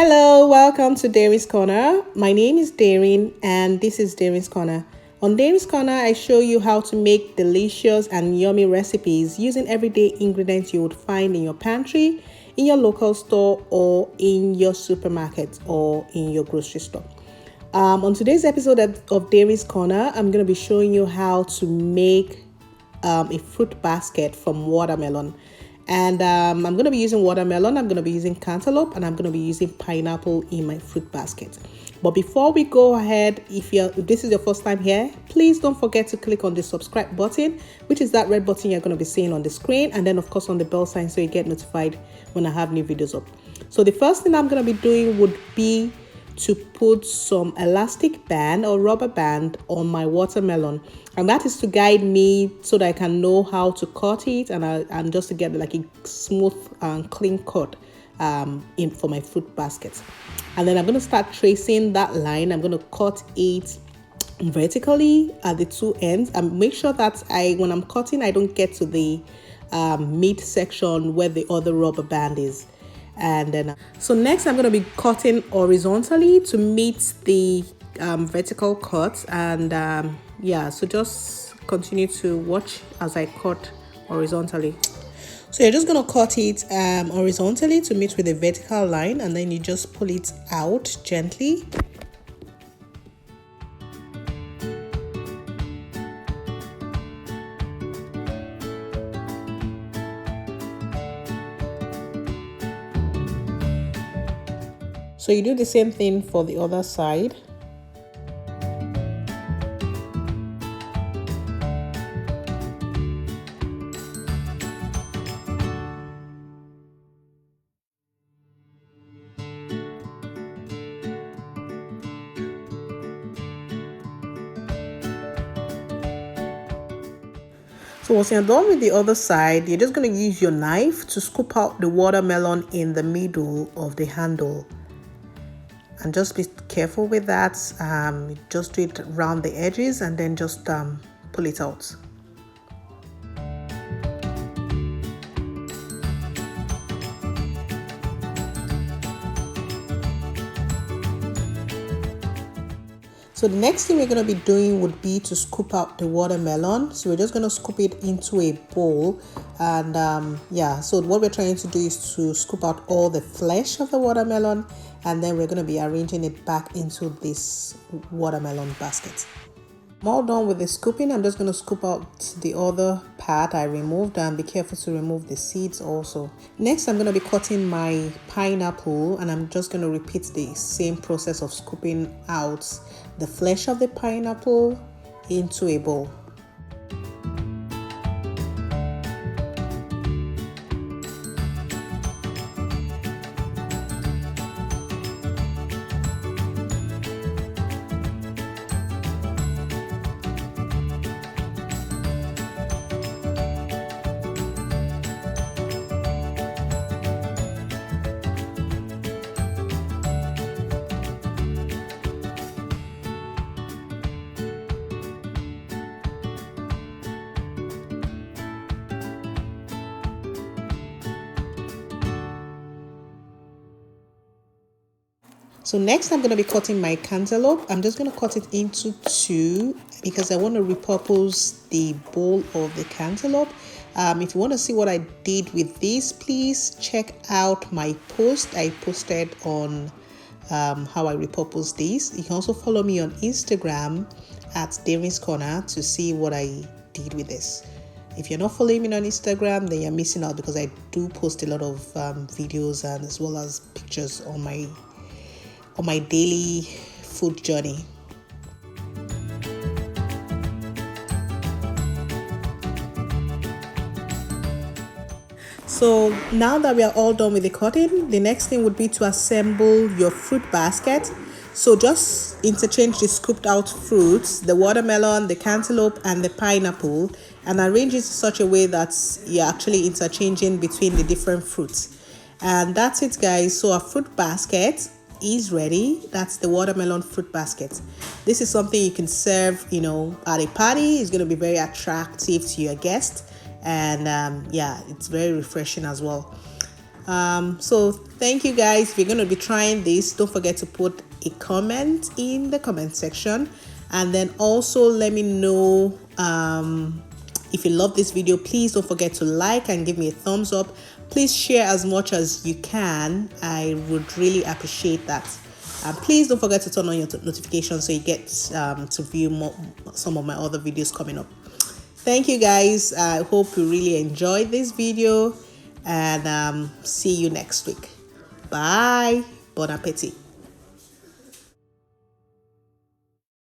Hello, welcome to DerinsCorner. My name is Darin and this is DerinsCorner. On DerinsCorner, I show you how to make delicious and yummy recipes using everyday ingredients you would find in your pantry, in your local store, or in your supermarket or in your grocery store. On today's episode of DerinsCorner, I'm going to be showing you how to make a fruit basket from watermelon. And I'm going to be using watermelon, I'm going to be using cantaloupe, and I'm going to be using pineapple in my fruit basket. But before we go ahead, if this is your first time here, please don't forget to click on the subscribe button, which is that red button you're going to be seeing on the screen, and then of course on the bell sign so you get notified when I have new videos up. So the first thing I'm going to be doing would be to put some elastic band or rubber band on my watermelon, and that is to guide me so that I can know how to cut it and just to get like a smooth and clean cut for my fruit basket. And then I'm going to start tracing that line. I'm going to cut it vertically at the two ends and make sure that when I'm cutting, I don't get to the mid section where the other rubber band is. And then so next I'm going to be cutting horizontally to meet the vertical cut, and so just continue to watch as I cut horizontally. So you're just going to cut it horizontally to meet with the vertical line, and then you just pull it out gently. So you do the same thing for the other side. So once you're done with the other side, you're just going to use your knife to scoop out the watermelon in the middle of the handle. And just be careful with that. Just do it around the edges and then just pull it out. So the next thing we're going to be doing would be to scoop out the watermelon. So we're just going to scoop it into a bowl. And so what we're trying to do is to scoop out all the flesh of the watermelon, and then we're going to be arranging it back into this watermelon basket. I'm all done with the scooping. I'm just going to scoop out the other part I removed, and be careful to remove the seeds also. Next, I'm going to be cutting my pineapple, and I'm just going to repeat the same process of scooping out the flesh of the pineapple into a bowl. So next I'm going to be cutting my cantaloupe. I'm just going to cut it into two because I want to repurpose the bowl of the cantaloupe. If you want to see what I did with this, please check out my post I posted on how I repurposed these. You can also follow me on Instagram at DerinsCorner to see what I did with this. If you're not following me on Instagram, then you're missing out because I do post a lot of videos and as well as pictures on my daily food journey. So now that we are all done with the cutting, the next thing would be to assemble your fruit basket. So just interchange the scooped out fruits, the watermelon, the cantaloupe, and the pineapple, and arrange it in such a way that you're actually interchanging between the different fruits. And that's it, guys. So our fruit basket is ready. That's the watermelon fruit basket. This is something you can serve, at a party. It's going to be very attractive to your guest, and it's very refreshing as well. So thank you guys. If you're going to be trying this, don't forget to put a comment in the comment section, and then also let me know if you love this video. Please don't forget to like and give me a thumbs up. Please share as much as you can. I would really appreciate that. Please don't forget to turn on your notifications so you get to view some of my other videos coming up. Thank you guys. I hope you really enjoyed this video, and see you next week. Bye. Bon appetit.